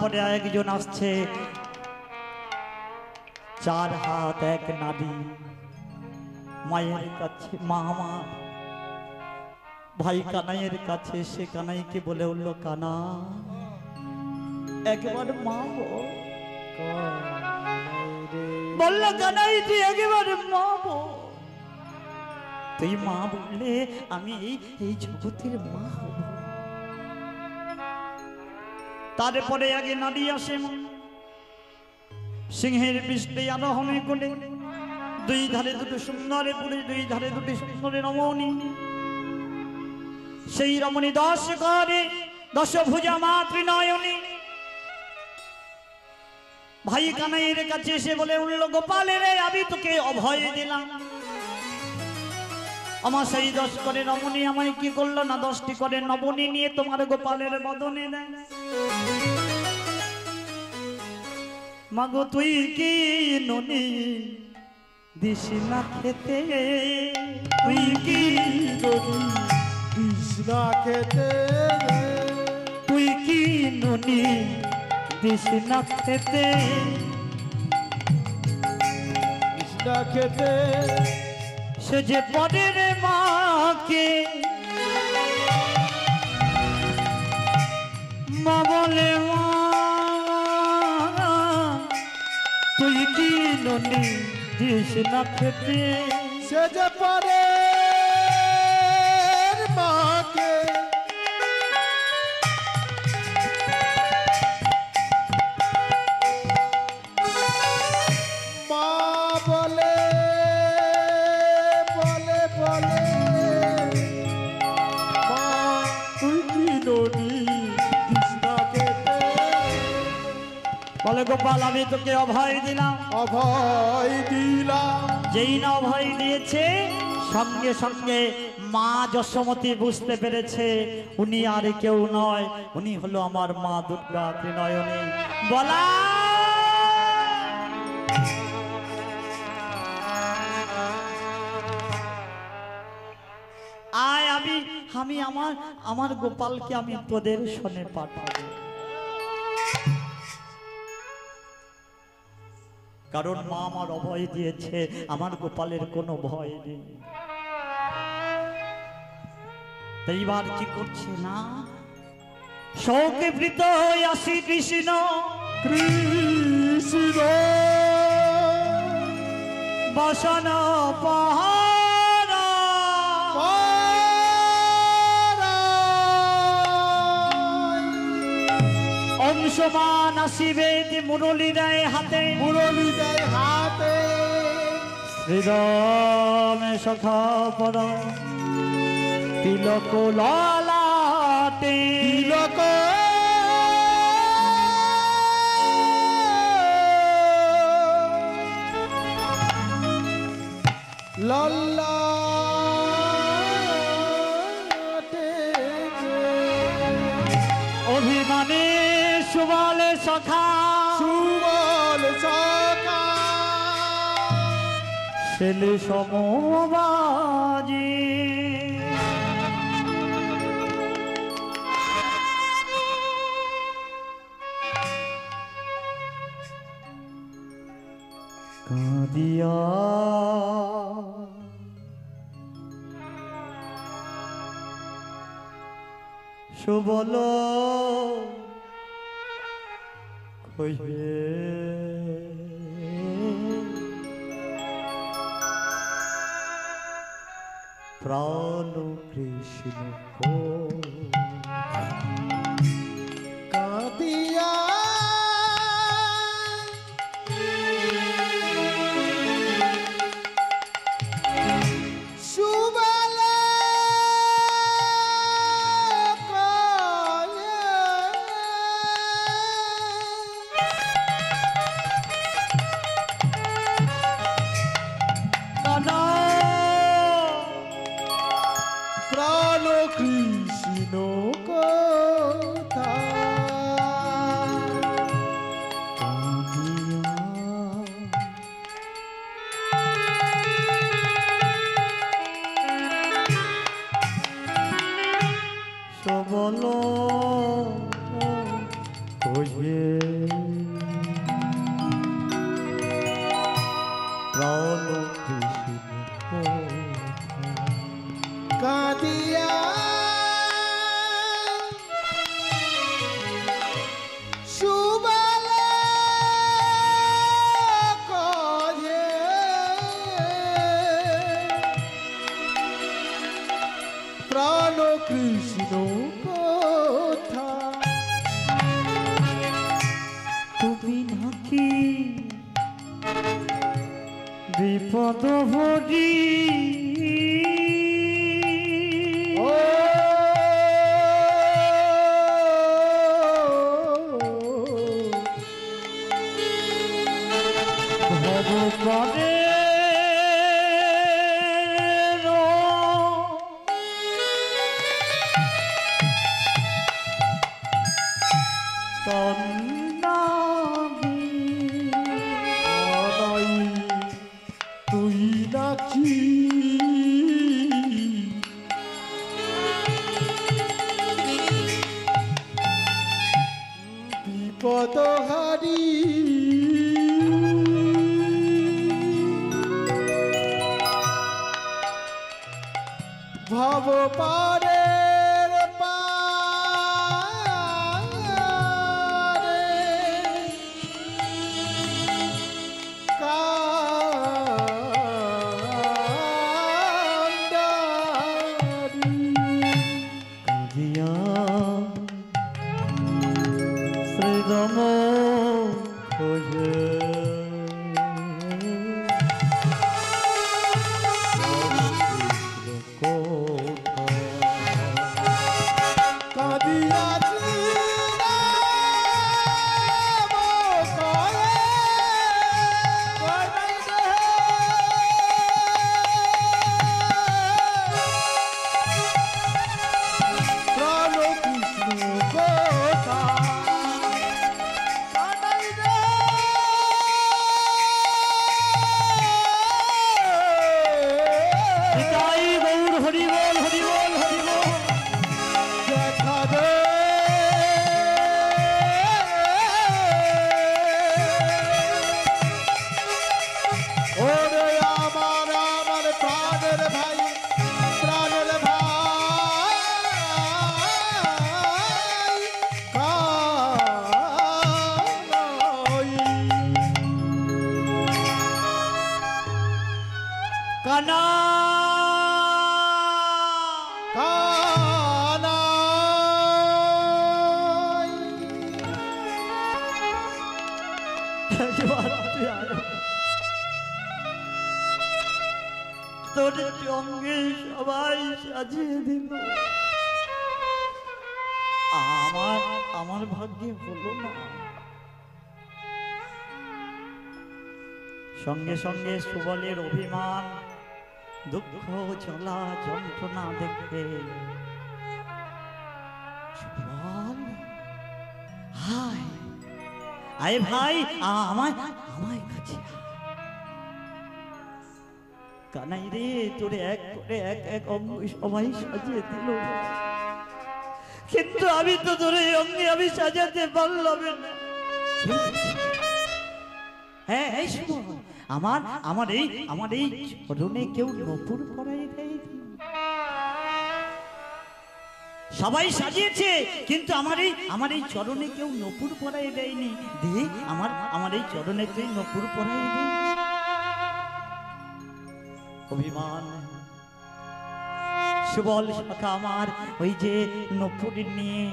তারপরে একজন আসছে, 4 হাত 1 নাড়ি, মায়ের কাছে, মা আমার ভাই কানাইয়ের কাছে। সে কানাইকে বলে উঠল, কানা একবার মা বলল, কানাই তুই একবার মা তুই মা বললে আমি এই জগতের মা হব। তারপরে আগে নারী আসে, সিংহের পৃষ্ঠে আরোহণে করে, 2 ধারে 2 সুন্দরে পুরে, 2 ধারে 2 সুন্দরে রমণী। সেই রমণী 10 করে 10 ভুজা মা ত্রিনয়নী। ভাই কানাইয়ের কাছে এসে বলে উঠল, গোপালের আমি তোকে অভয় দিলাম, আমার সেই 10 করে রমণী আমায় কি করলো না, 10টি করে নবনী নিয়ে তোমার গোপালের বদনে দেয়। মাগো তুই কি ননি দিস না খেতে, তুই কি দিস না খেতে, তুই কি ননি দিস না খেতে, দিস না খেতে। সে যে পরের মাকে মা বলে, মা তুই কি ননি দিস না খেতে, সে যে পরে মাকে মা বলে বলে বলে, মা তুই কি ননি দিস না খেতে। বলে, গোপাল আমি তোকে অভয় দিলাম। অভয় দিলাম। যেই না অভয় দিয়েছে, সঙ্গে সঙ্গে মা যশোমতী বুঝতে পেরেছে উনি আর কেউ নয়, উনি হলো আমার মা দুর্গা ত্রিনয়নী। বলা আয়, আমি আমার গোপালকে আমি তোদের শোনে পাঠাবো, কারণ মা আমার অভয় দিয়েছে, আমার গোপালের কোনো ভয় নেই। এইবার কি করছে না, শোকে বৃত আসি কৃষ্ণ কৃষ্ণ বসন পাহাড়, অংশমান আসিবে মুরলী দেয় হাতে, মুরলী দেয় হাতে। শ্রীরামে সখা পর তিলক ললাটে, তিলক ললাটে, অভিমানে সুবলে সখা, সুবল সখা ছেলে সমবাজি। কাঁদিয়া সুবল কইবে, প্রাণ কৃষ্ণ কাঁদিয়া সুবলে প্রাণ কৃষ্ণ কথা সবল কইবে। কৃষ্ণ কথা তুমি নাকি বিপদ ভরি ও ভগবানে তুই নাকি বিপদ হারি ভব পারের পারে কান্ডারি কাঁদিয়া শ্রীরাম খোঁজে কাঁদিয়াছি রাম কয়ে প্রাণ কৃষ্ণ কথা কানাই রে নিতাই গৌর হরি বল হরি বল হরি বল। দেখা দে ওরে আমার আমার প্রাণের ভাই প্রাণের ভাই কানা তোর সঙ্গে সবাই সাজিয়ে দিল, আমার ভাগ্যে হলো না। সঙ্গে সঙ্গে সুবলের অভিমান, দুঃখ জ্বালা যন্ত্রণা দেখে সুবল, হায় আয় ভাই, আমায় আমায় কাছে কানাই রে, তোরে এক করে এক অঙ্গ সবাই সাজিয়ে দিল, কিন্তু আমি তো তোর এই অঙ্গে আমি সাজাতে পারলাম না। হ্যাঁ এই সুবল, আমার এই চরণে কেউ নপুর পরাই দেয়, সবাই সাজিয়েছে কিন্তু আমার এই চরণে কেউ নপুর পরাই দেয়নি। দিয়ে আমার এই চরণে তুই নপুর পরাই দে। অভিমান সুবল সখা আমার ওই যে নপুর নিয়ে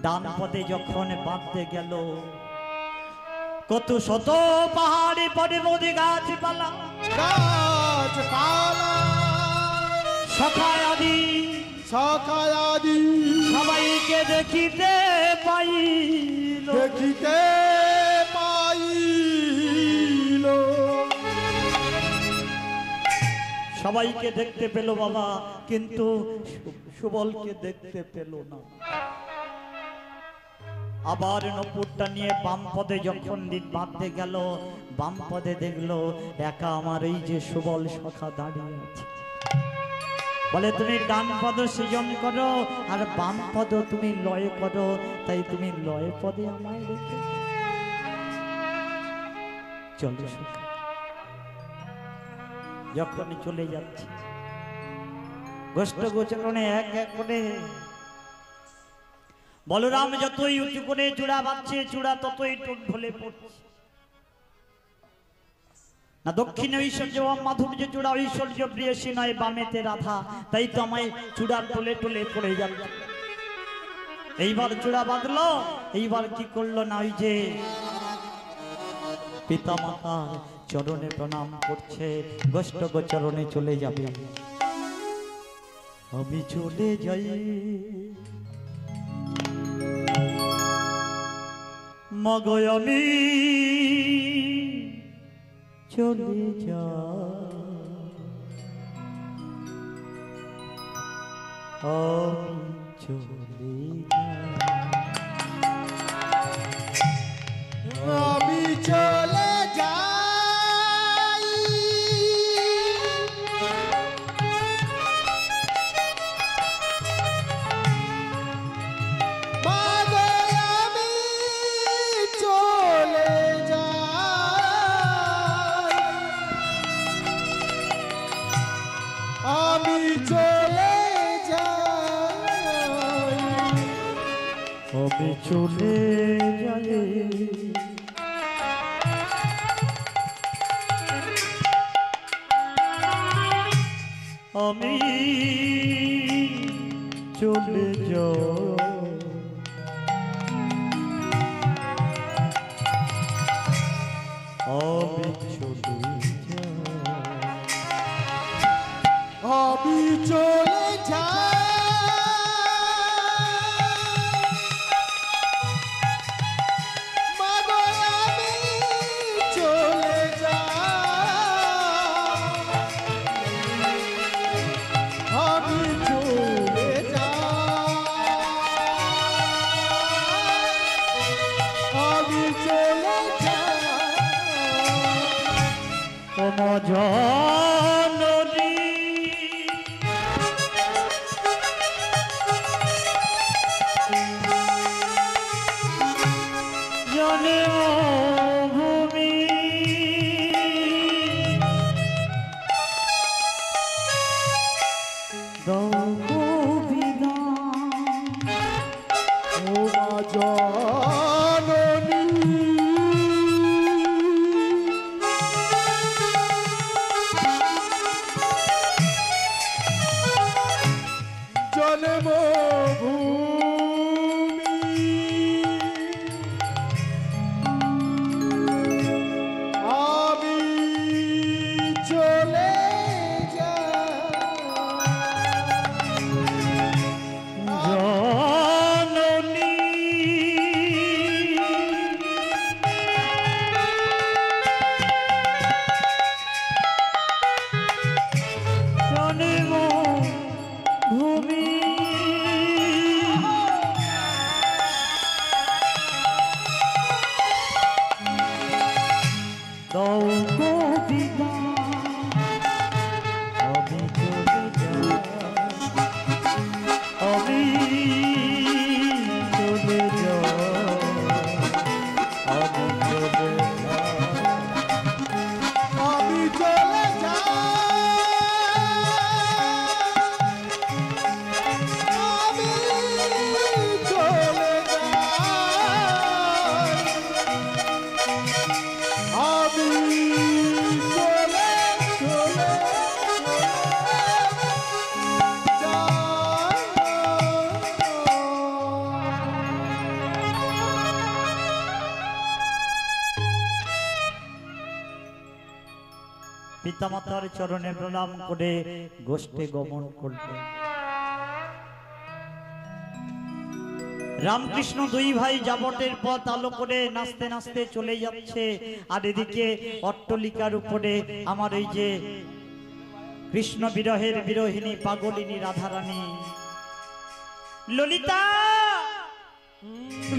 ডান পদে যখন বাঁধতে গেল, কত শত পাহাড়ে পর্বত গাছপালা সখায় আদি সবাইকে দেখিতে পাইল, সবাইকে দেখতে পেল বাবা, কিন্তু সুবলকে দেখতে পেল না। আবার নপুরটা নিয়ে বাম পদে যখন বাঁধতে গেল, বাম পদে দেখলো একা আমার এই যে সুবল সখা দাঁড়িয়ে আছে। বলে তুমি ডান পদ সৃজন করো আর বাম পদ তুমি লয় করো, তাই তুমি লয় পদে আমায় রেখে চলো সখা। যখনই চলে যাচ্ছে গোষ্ঠ গোচরণে এক এক করে বলরাম যতই উঁচু করে চূড়া বাঁধছে, চূড়া ততই ঢলে পড়ছে। না দক্ষিণে ঐশ্বর্য মাধুর্য চূড়া ঐশ্বর্য প্রিয়সী নয় বামেতে রাধা, তাই তো আমায় চূড়ার টোলে টোলে পড়ে যাচ্ছে। এইবার চূড়া বাঁধলো, এইবার কি করলো না ওই যে পিতা মাতার চরণে প্রণাম করছে, গোষ্ঠ গোচরণে চলে যাবে। আমি চলে যাই মগো, আমি চলে যাই, আমি চলে যাই, আমি চলে যাই, মাগো আমি চলে যাই, আমি চলে যাই, আমি চলে যাই, আমি চলে জননী জন্মভূমি দাও বিদান ও মা জননী পিতামাতার চরণে প্রণাম করে গোষ্ঠে গমন করলেন। রামকৃষ্ণ দুই ভাই যাবটের পথ আলো করে নাচতে নাচতে চলে যাচ্ছে, আর এদিকে অট্টলিকার উপরে আমার এই যে কৃষ্ণ বিরহের বিরোহিনী পাগলিনী রাধারানী ললিতা,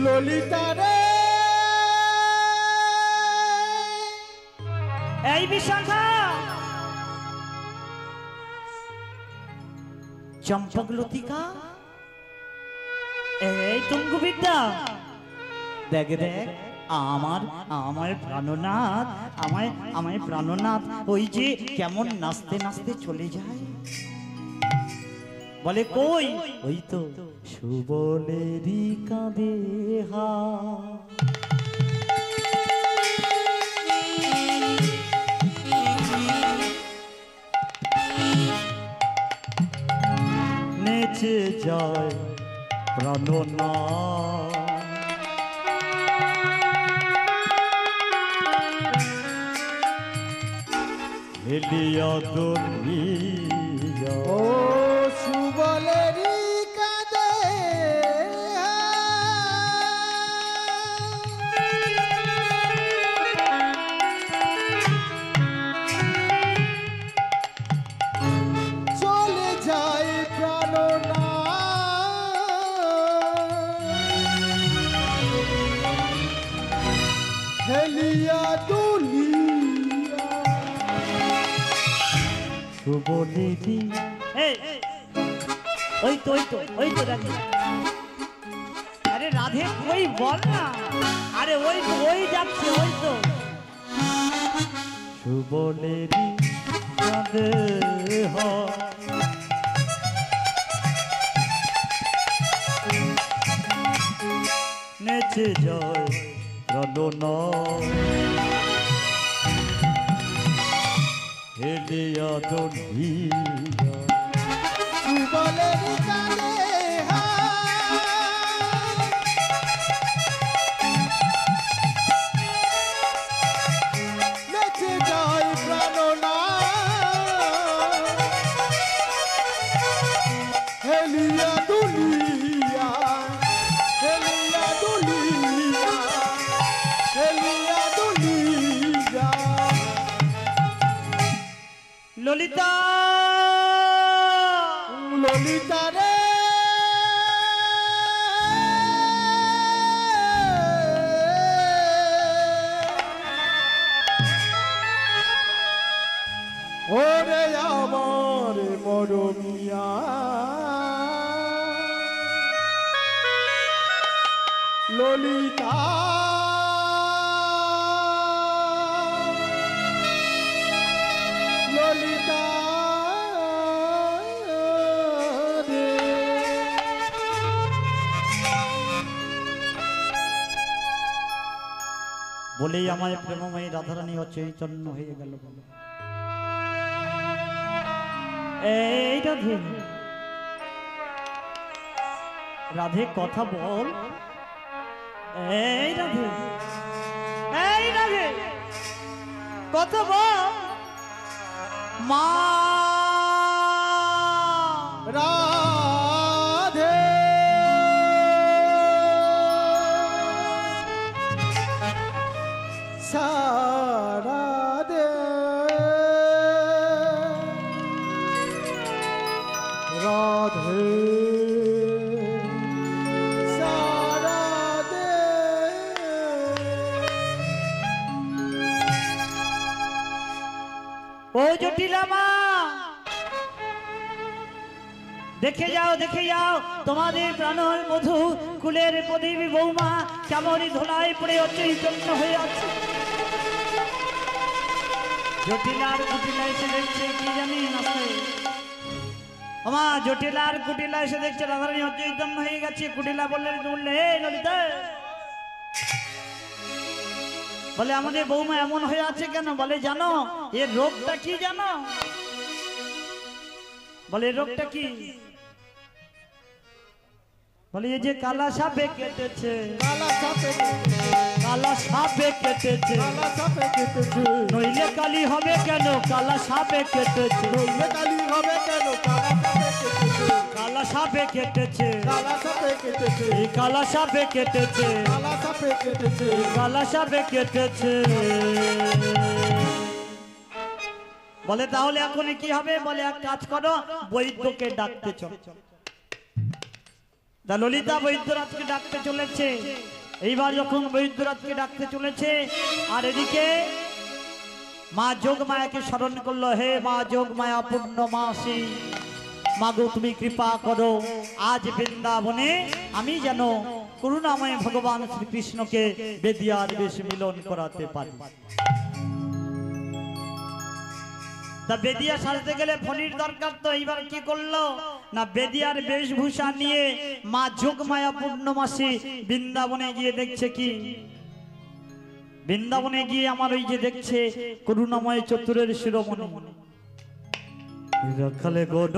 ললিতা রে এই বিশাখা, চম্পক লতিকা, এই তুঙ্গু বিদ্যা, দেখ দেখ আমার আমার প্রাণনাথ, আমায় প্রাণনাথ ওই যে কেমন নাচতে নাচতে চলে যায়। বলে কই, ওই তো সুবলেরই কাঁধে হাত, নেচে যায় প্রাণনা হেলিয়া দুনিয়া ও সুবলেরই কাঁদে চলে যায় প্রাণনা হেলিয়া দুনিয়া শুভনিধি ওই তো রাধে আরে রাধে ওই বল না আরে ওই তো ওই যাচ্ছে ওই তো শুভনিধি রাধে নেচে যায় রদনা হেলিয়া দুনিয়া সুবলেরই কাঁদে নেচে যায় প্রাণনা হেলিয়া দুনিয়া হেলিয়া দুনিয়া হেলিয়া দুনিয়া ললিতা ললিতা রে ওরে আমার মরমিয়া ললিতা ললিতা রে বলেই আমায় প্রেমময়ী রাধারানী অচৈতন্য হয়ে গেল বলে এই রাধে রাধে কথা বল এই রাধে কথা বল মা রাধে সারা দে রাধে সারা দে ও জটিলা মা দেখে যাও তোমাদের প্রাণর মধু কুলের প্রদীপ বৌমা কেমনই ধোলায় পড়ে অচৈতন্য হয়ে আছে জটিলার কুটিলা এসে দেখছে কি জানি নাচে আমা জটিলার কুটিলা এসে দেখছে রাধারানী অচৈতন্য হয়ে গেছে কুটিলা বললে হে ললিতা বলে আমাদের বৌমা এমন হয়ে আছে কেন বলে জানো এর রোগটা কি জানো বলে রোগটা কি বলে এই যে কালা সাপে কেটেছে কালা সাপে কেটেছে নইলে কালি হবে কেন কালা সাপে কেটেছে নইলে কালি হবে কেন কালা সাপে কেটেছে কালা সাপে কেটেছে এই কালা সাপে কেটেছে কালা সাপে কেটেছে কালা সাপে কেটেছে বলে তাহলে এখন কি হবে বলে এক কাজ করো বৈদ্যকে ডাকতে চলো তা ললিতা বৈদ্যরাজকে ডাকতে চলেছে এইবার যখন বৈদ্যরাজকে ডাকতে চলেছে আর এদিকে মা যোগমায়াকে স্মরণ করলো হে মা যোগমায়া পূর্ণমাসী মাগো তুমি কৃপা করো আজ বৃন্দাবনে আমি যেন করুণাময় ভগবান শ্রীকৃষ্ণকে বেদিয়ার বেশ মিলন করাতে পারি তা বেদিয়া সাজতে গেলে ফণির দরকার তো এইবার কি করলো না বেদিয়ার বেশভূষা নিয়ে মা যোগমায়া পূর্ণমাসী বৃন্দাবনে গিয়ে দেখছে কি বৃন্দাবনে গিয়ে আমার ওই যে দেখছে করুণাময় চতুরের শিরোমণি রাখালে গণ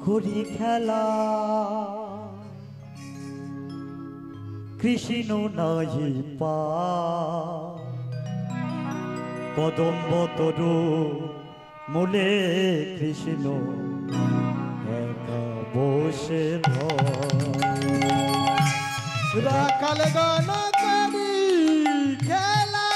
করি খেলা কৃষ্ণ নাহি পা কদম্ব তরু মূলে কৃষ্ণ একা বসে রাখাল গান করি খেলা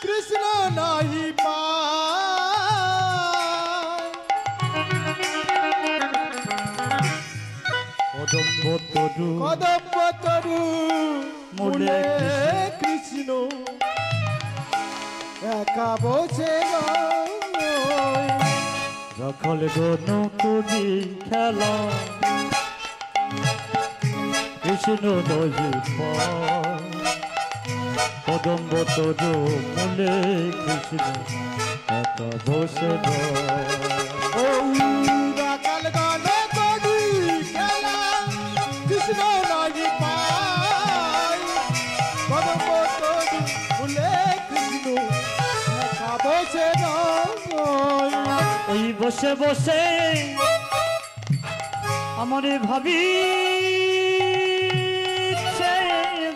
কৃষ্ণ নাহি পায় কদম্ব তরু কদম্ব তরু মূলে কৃষ্ণ একা বসে রাখাল গান করি খেলা কৃষ্ণ নাহি পা কদম্ব তরু মূলে কৃষ্ণ একা বসে রাখাল গান করি খেলা কৃষ্ণ নাহি পায় কদম্ব তরু মূলে কৃষ্ণ একা বসে ওই বসে বসে আমার ভাবি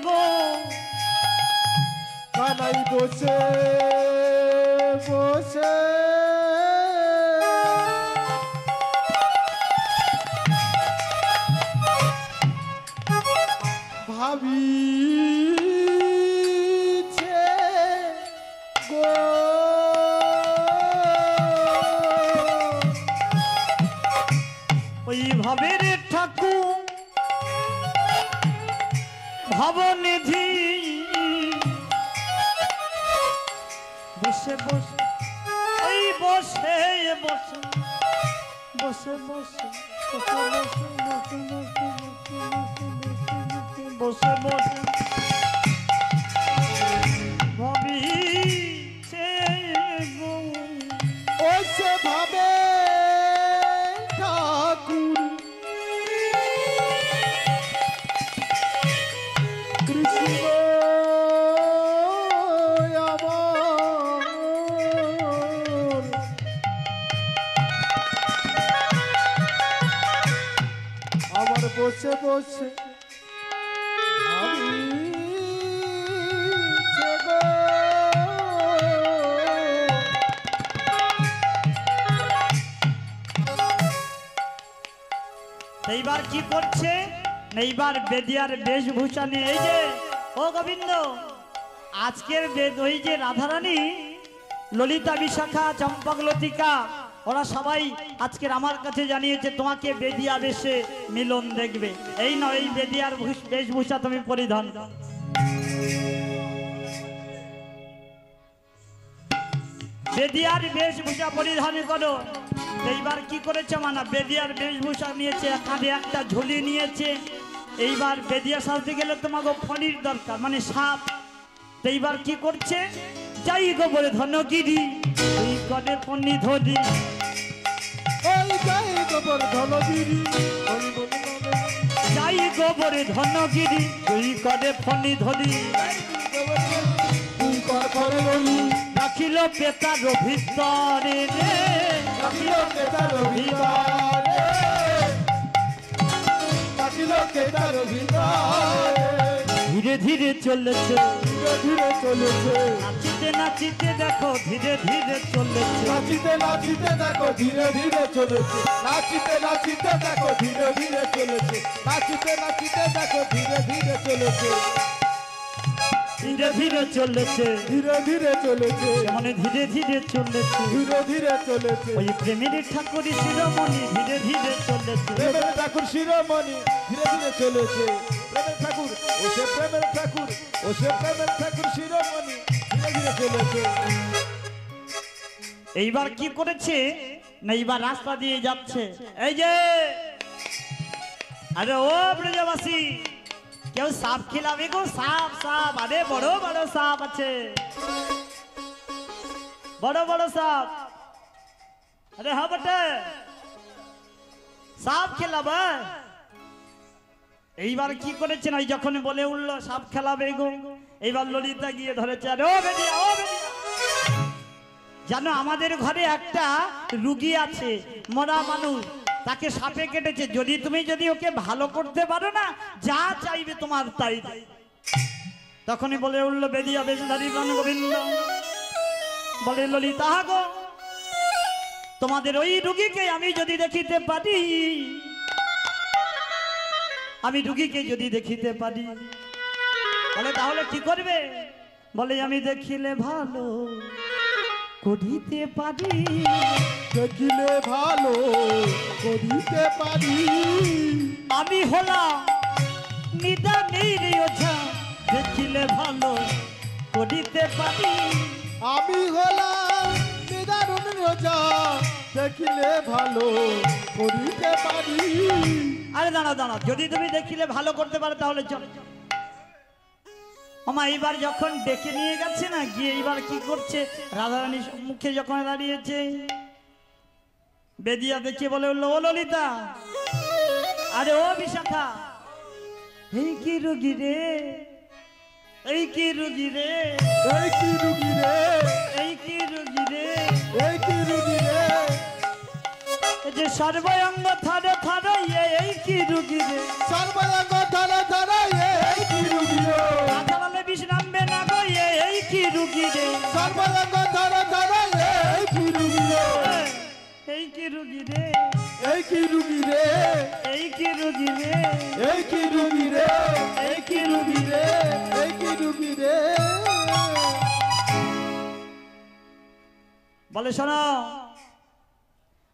গো কানাই বসে বসে ভাবিছে গো ওই ভাবের ঠাকুর ভাবনিধি বসে বসে ওই বসে বসে বসে বসে বসে বসে ভাবিছে গো ওসে ভাবে ঠাকুর কৃষ্ণ আমার বসে বসে ভাবিছে গো এইবার কি করছে এইবার বেদিয়ার বেশভূষা নিয়ে এই যে ও গোবিন্দ আজকের ওই যে রাধারানী ললিতা বিশাখা চম্পক লতিকা ওরা সবাই আজকের আমার কাছে জানিয়েছে তোমাকে বেদিয়া বেশে মিলন দেখবে এই নয় এই বেদিয়ার বেশভূষা তুমি পরিধান বেদিয়ার বেশভূষা পরিধান করো এইবার কি করেছে মানা বেদিয়ার বেশভূষা নিয়েছে কাঁধে একটা ঝুলি নিয়েছে এইবার বেদিয়া সাজতে গেলে তোমাকে ফণির দরকার মানে সাপ এইবার কি করছে যাই গোবরে ধনগিরি এই কনে ফণি ধরি ওই যাই গোবর ধনগিরি যাই গোবরে ধনগিরি তুই কনে ফণি ধরি তুই কর করে রলি রাখিল পেতার ভিতরে রে রাখিল কেতার ভিতরে রাখিল কেতার ভিতরে ধীরে ধীরে চলেছে ধীরে ধীরে চলেছে নাচিতে নাচিতে দেখো ধীরে ধীরে চলেছে নাচিতে নাচিতে দেখো ধীরে ধীরে চলেছে নাচিতে নাচিতে দেখো ধীরে ধীরে চলেছে নাচিতে নাচিতে দেখো ধীরে ধীরে চলেছে ধীরে ধীরে চলেছে ধীরে ধীরে চলেছে মানে ধীরে ধীরে চলেছে ধীরে ধীরে চলেছে ওই প্রেমের ঠাকুর শিরোমণি ধীরে ধীরে চলেছে প্রেমের ঠাকুর শিরোমণি ধীরে ধীরে চলেছে প্রেমের ঠাকুর ও সে প্রেমের ঠাকুর ও সে প্রেমের ঠাকুর শিরোমণি ধীরে ধীরে চলেছে এইবার কি করেছে না এইবার রাস্তা দিয়ে যাচ্ছে এই যে আরে ও ব্রজবাসী কেউ সাপ খিলাবে গো সাপ সাপ আরে বড় বড় সাপ আছে বড় বড় সাপ আরে হ্যাঁ বটে সাপ খেলাবে এইবার কি করেছেন ওই যখন বলে উঠলো সাপ খেলাবে গো এইবার ললিতা গিয়ে ধরেছে, আরে ও বেদিয়া, ও বেদিয়া, জানো আমাদের ঘরে একটা রুগী আছে, মরা মানুষ, তাকে সাপে কেটেছে, যদি ওকে ভালো করতে পারো না, যা চাইবে তোমার তাই দেব। তখনই বলে উঠলো বেদিয়া বেশধারী প্রাণ গোবিন্দ, বলে ললিতা গো, তোমাদের ওই রুগীকে আমি যদি দেখিতে পারি, আমি রুগীকে যদি দেখিতে পারি, বলে তাহলে কি করবে? বলে আমি দেখিলে ভালো করিতে পারি, দেখিলে ভালো করিতে পারি। আমি হলাম নিদানের ওঝা, দেখিলে ভালো করিতে পারি। আমি হলাম নিদারুণ রাজা, দেখিলে ভালো করিতে পারি। আরে দাঁড়া দাঁড়া, যদি তুমি দেখিলে ভালো করতে পারো তাহলে চল। আমা এইবার যখন ডেকে নিয়ে গেছে না, গিয়ে এইবার কি করছে, রাধারানীর মুখে যখন দাঁড়িয়েছে, বেদিয়া দেখে বলে উঠলো, ও ললিতা, আরে ও বিশাখা, এই কি রুগী রে, এই কি রুগী রে, এই কি রুগী রে, এই কি রুগী রে, এই কি রুগী রে, এই যে সর্বাঙ্গ থরে থরে, এই কি রুগী রে, সর্বাঙ্গ ধরে ধরে, এই কি রুগী রে, রাধারালে বিষ নামবে না গো, এই কি রুগী রে, সর্বাঙ্গ ধরে ধরে, এই কি রুগী রে, এই কি রুগী রে, এই কি রুগী রে, এই কি রুগী রে, এই কি রুগী রে, এই কি রুগী রে, এই কি রুগী রে। বলে শোনো,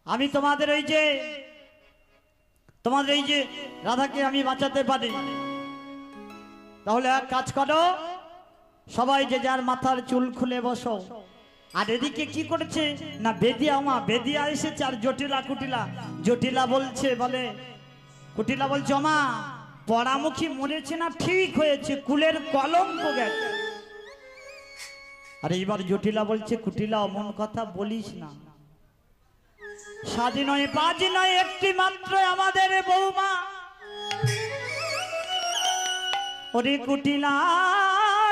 আমি তোমাদের এই যে রাধাকে আমি বাঁচাতে পারি, তাহলে এক কাজ করো, সবাই যে যার মাথার চুল খুলে বসো। আর এদিকে কি করেছে না, বেদিয়া এসেছে, আর জটিলা বলছে, বলে কুটিলা বলছে, মা পড়ামুখী মরেছে না, ঠিক হয়েছে, কুলের কলঙ্ক গেছে। আর এইবার জটিলা বলছে, কুটিলা অমন কথা বলিস না, সাজি নয় বাজি নয়, একটি মাত্র আমাদের বৌমা। ওরে কুটিলা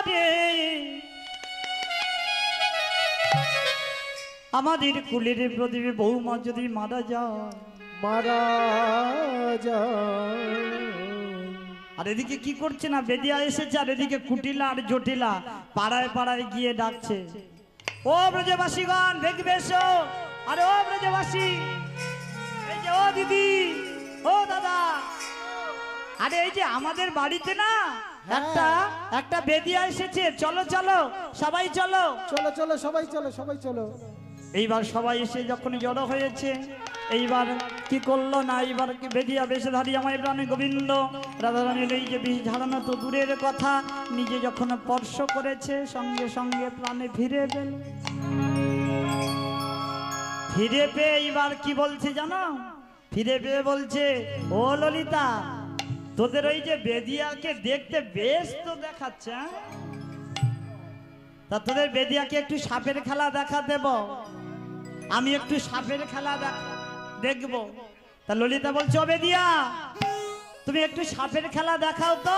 রে, আমাদের কুলের প্রদীপ বৌমা যদি মারা যায়, মারা যায়। আর এদিকে কি করছে না, বেদিয়া এসেছে, আর এদিকে কুটিলা আর জটিলা পাড়ায় পাড়ায় গিয়ে ডাকছে, ও ব্রজবাসীগণ দেখবে এসো, আরে ও ব্রজবাসী, এই যে ও দিদি, ও দাদা, আরে এই যে আমাদের বাড়িতে না একটা বেদিয়া এসেছে, চলো চলো সবাই চলো। চলো চলো সবাই চলো, সবাই চলো। এইবার সবাই এসে যখন জড়ো হয়েছে, এইবার কি করলো না, এইবার কি বেদিয়া বেশধারী আমার প্রাণে গোবিন্দ, রাধারানীর এই যে বিষ ঝাড়ানো তো দূরের কথা, নিজে যখন স্পর্শ করেছে, সঙ্গে সঙ্গে প্রাণে ফিরে পেল। ফিরে পেয়ে এইবার কি বলছে জানো, ফিরে পেয়ে বলছে, ও ললিতা, তোদের ওই যে বেদিয়াকে দেখতে বেশ তো দেখাচ্ছে, তা তোদের বেদিয়াকে একটু সাপের খেলা দেখা দেব, আমি একটু সাপের খেলা দেখব। তা ললিতা বলছে, ও বেদিয়া, তুমি একটু সাপের খেলা দেখাও তো।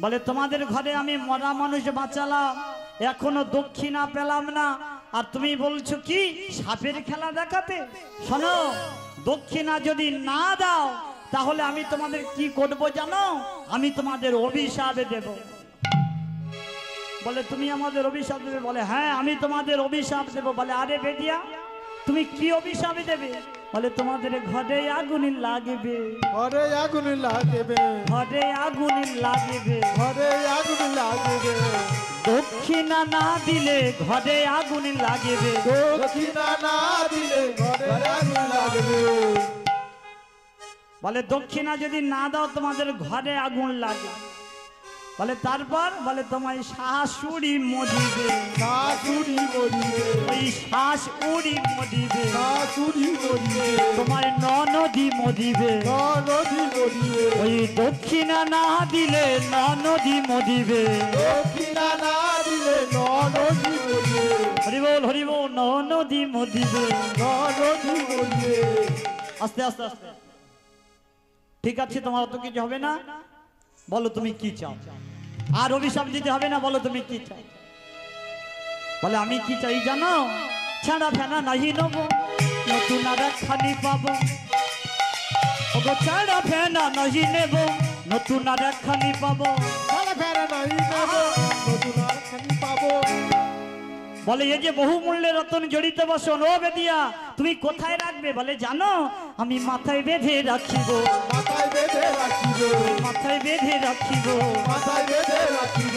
বলে তোমাদের ঘরে আমি মরা মানুষ বাঁচালাম, এখনো দক্ষিণা পেলাম না, আর তুমি বলছো কি সাপের খেলা দেখাতে? শোনো, দক্ষিণা যদি না দাও তাহলে আমি তোমাদের কি করব জানো, আমি তোমাদের অভিশাপ দেব। বলে তুমি আমাদের অভিশাপ দেবে? বলে হ্যাঁ, আমি তোমাদের অভিশাপ দেব। বলে আরে বেদিয়া, তুমি কি অভিশাপ দেবে? বলে তোমাদের ঘরে আগুন লাগবে, ঘরে আগুন লাগবে, ঘরে আগুন লাগবে, ঘরে আগুন লাগবে, দক্ষিণা না দিলে ঘরে আগুন লাগবে, দক্ষিণা না দিলে ঘরে আগুন লাগবে। বলে দক্ষিণা যদি না দাও তোমাদের ঘরে আগুন লাগে। বলে তারপর? বলে তোমায় শাশুড়ি মরিবে, শাশুড়ি মরিবে, ওই শাশুড়ি মরিবে, শাশুড়ি মরিবে, তোমায় ননদি মরিবে, ননদি মরিবে, ওই দক্ষিণা না দিলে ননদি মরিবে, দক্ষিণা না দিলে ননদি মরিবে, হরিবল হরিবল, ননদি মরিবে, ননদি মরিবে। আস্তে আস্তে আস্তে, ঠিক আছে, তোমার অত কিছু হবে না, বলো তুমি কি চাও? আর অভিশাপ দিতে হবে না, বলো তুমি কি চাই? বলে আমি কি চাই জানো? ছাড়া ফেনা নাহি নেব, নতুন আর একখানি পাবো। ওগো ছাড়া ফেনা নাহি নেব, নতুন আর একখানি পাবো। ছাড়া ফেনা নাহি নেব, নতুন আর একখানি পাবো। বলে এই যে বহুমূল্যের রতন জড়িত বসন, ও বেদিয়া তুমি কোথায় রাখবে? বলে জানো আমি মাথায় বেঁধে রাখিব, মাথায় বেঁধে রাখিব, মাথায় বেঁধে রাখিব, মাথায় বেঁধে রাখিব।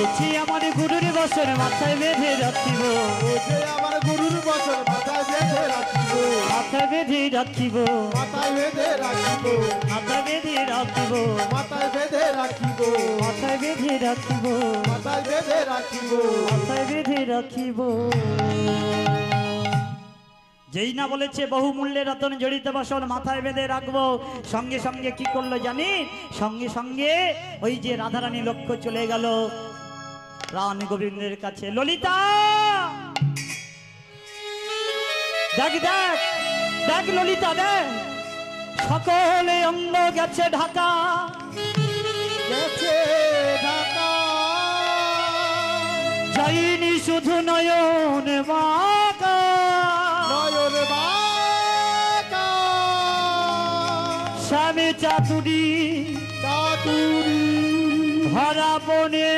এছি আমার গুরুর বসন মাথায় বেঁধে রাখিব, ও যে আমার গুরুর বচন মাথায় বেঁধে রাখিব, মাথায় বেঁধে রাখিব, মাথায় বেঁধে রাখিব, মাথায় বেঁধে রাখিব, মাথায় বেঁধে রাখিব, মাথায় বেঁধে রাখিব, মাথায় বেঁধে রাখিব। মাথায় বেঁধে রাখিব। যেই না বলেছে বহুমূল্যের রতন জড়িত বসন মাথায় বেঁধে রাখবো, সঙ্গে সঙ্গে কি করলো জানি? সঙ্গে সঙ্গে ওই যে রাধারানী লক্ষ্য চলে গেল রানী গোবিন্দের কাছে। ললিতা দেখ দেখ দেখ ললিতা দেখ, সকলে অঙ্গ গেছে ঢাকা, গেছে ঢাকা, যাইনি শুধু নয়ন বাঁকা, নয়ন বাঁকা, স্বামী চাতুরি চাতুরি ধরা বনে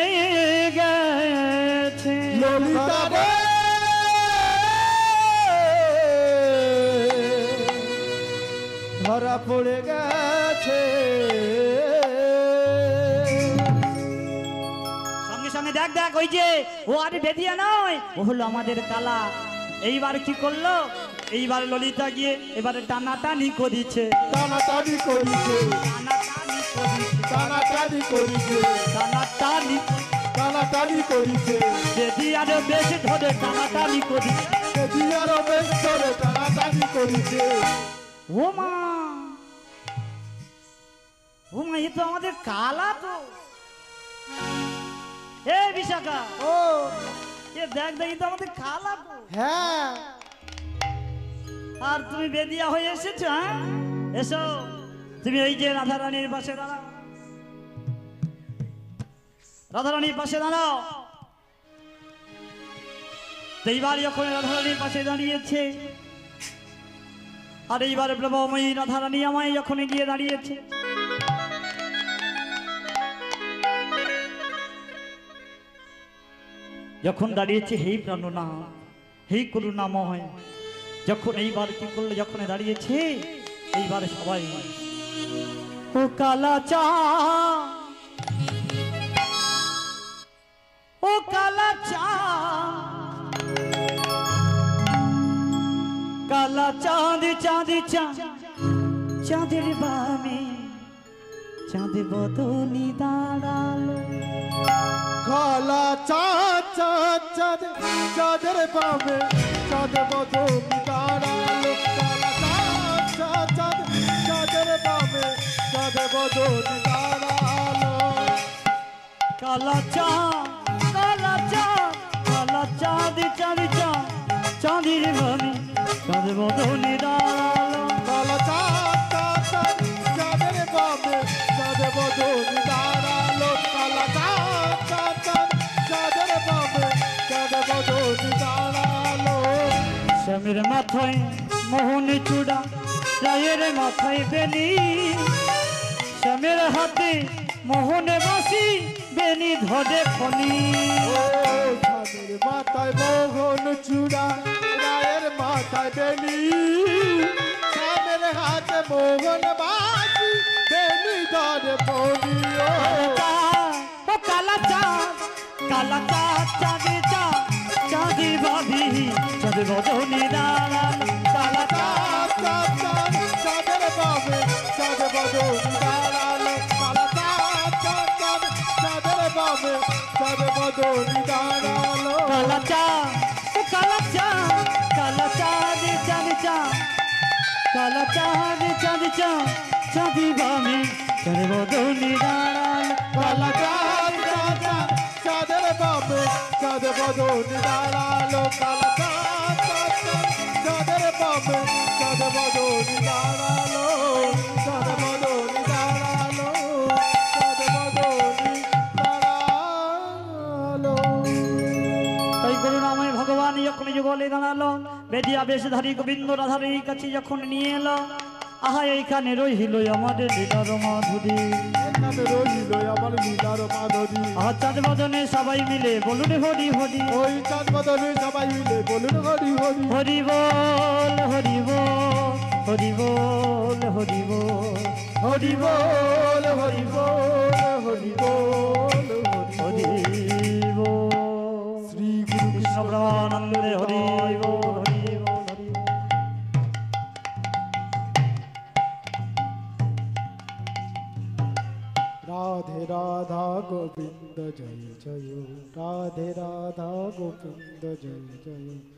গেছে। ললিতা রে, ধরা পড়ে গেছে। সঙ্গে সঙ্গে দেখ দেখ ওই যে ও আর বেদিয়া নয়, ও হলো আমাদের কালা। এইবার কি করলো? এইবার ললিতা গিয়ে এবারে টানাটানি করিছে, টানাটানি করিছে, টানাটানি করিছে, টানাটানি করিছে, টানাটানি টানাটানি করিছে। বেদিয়ার বেশ ধরে টানাটানি করিছে। বেদিয়ার বেশ ধরে টানাটানি করিছে। ও মা, ও মা, এ তো আমাদের কালা তো। এ বিশাখা, ও এ দেখ দেখ, এ তো আমাদের কালা তো। হ্যাঁ, আর তুমি বেদিয়া হয়ে এসেছো? হ্যাঁ এসো, তুমি এই যে রাধারানীর পাশে দাঁড়াও, রাধারানীর পাশে দাঁড়াও। তো এইবার যখন রাধারানীর পাশে দাঁড়িয়েছে, আর এইবার প্রভময়ী রাধারানী আমায় যখন গিয়ে দাঁড়িয়েছে, যখন দাঁড়িয়েছে হেই প্রাণনা হেই করুণাময়, যখন এইবার কি করলো? যখন দাঁড়িয়েছে এইবার সবাই ও কালা চা, ও কালা চা, কালা চাঁদ চাঁদ চাঁদ, চাঁদের বামে চাঁদ বদনি দাঁড়ালো। কালা চাঁদ চাঁদ চাঁদ, চাঁদের বামে চাঁদ বদনি দাঁড়ালো। কালা চাঁদ চাঁদ চাঁদ, চাঁদের বামে চাঁদ বদনি দাঁড়ালো। কালা চাঁদ, কালা চাঁদ, কালা চাঁদ চাঁদ চাঁদ, চাঁদের বামে চাঁদ বদনি দাঁড়ালো। কালা চাঁদ চাঁদ চাঁদ, চাঁদের বামে চাঁদ বদনি দাঁড়ালো। কালা চাঁদ চাঁদ চাঁদ, চাঁদের বামে চাঁদ বদনি দাঁড়ালো। শ্যামের মাথায় মোহন চূড়া, রায়ের মাথায় বেনি, শ্যামের হাতে মোহনে বাসি, বেনি ধরে ফনি। ও চাঁদের মাথায় মোহন চূড়া, রায়ের মাথায় বেনি, চাঁদের হাতে মোহন বাসি, বেনি ধরে ফনি। ও কালা চাঁদ, কালা চাঁদ চাঁদে চাঁদ, চাঁদি ভাবি চাঁদ বদনি দাঁড়াল। কালা চাঁদ, চাঁদ চাঁদ চাঁদ, চাঁদের বামে চাঁদ বদনি দাঁড়ালো। কালা চাঁদ চাঁদ চাঁদ, চাঁদের বামে চাঁদ বদনি দাঁড়ালো। কালা চাঁদ, ও কালা চাঁদ, কালা চাঁদ চাঁদ চাঁদ, কালা চাঁদ চাঁদ চাঁদ, চাঁদি ভাবি চাঁদ বদনি দাঁড়াল। কালা চাঁদ চাঁদ চাঁদ, চাঁদের বামে চাঁদ বদনি দাঁড়ালো। কালা চাঁদ চাঁদ চাঁদ, চাঁদের বামে চাঁদ বদনি দাঁড়ালো। চাঁদ বদনি দাঁড়ালো, চাঁদ বদনি দাঁড়ালো। করে দাঁড়ালো। বেদিয়া বেশধারী গোবিন্দ রাধারীর কাছে যখন নিয়ে এলো, আহা এইখানে রহিল আমাদের লীলার মাধুরী, এখানে রইল আমার লীলার মাধুরী। আহা চাঁদ বদনে সবাই মিলে বলুন হরি হরি, ওই চাঁদ বদনে সবাই মিলে বলুন হরি হরি। হরি বল হরি বল হরি বল হরি বল হরি বল হরি বল হরি বল হরি হরি বল। শ্রী গুরু কৃষ্ণ প্রেমানন্দে হরি বল হরি বল হরি বল। রাধে রাধা গোবিন্দ জয় জয়, রাধে রাধা গোবিন্দ জয় জয়।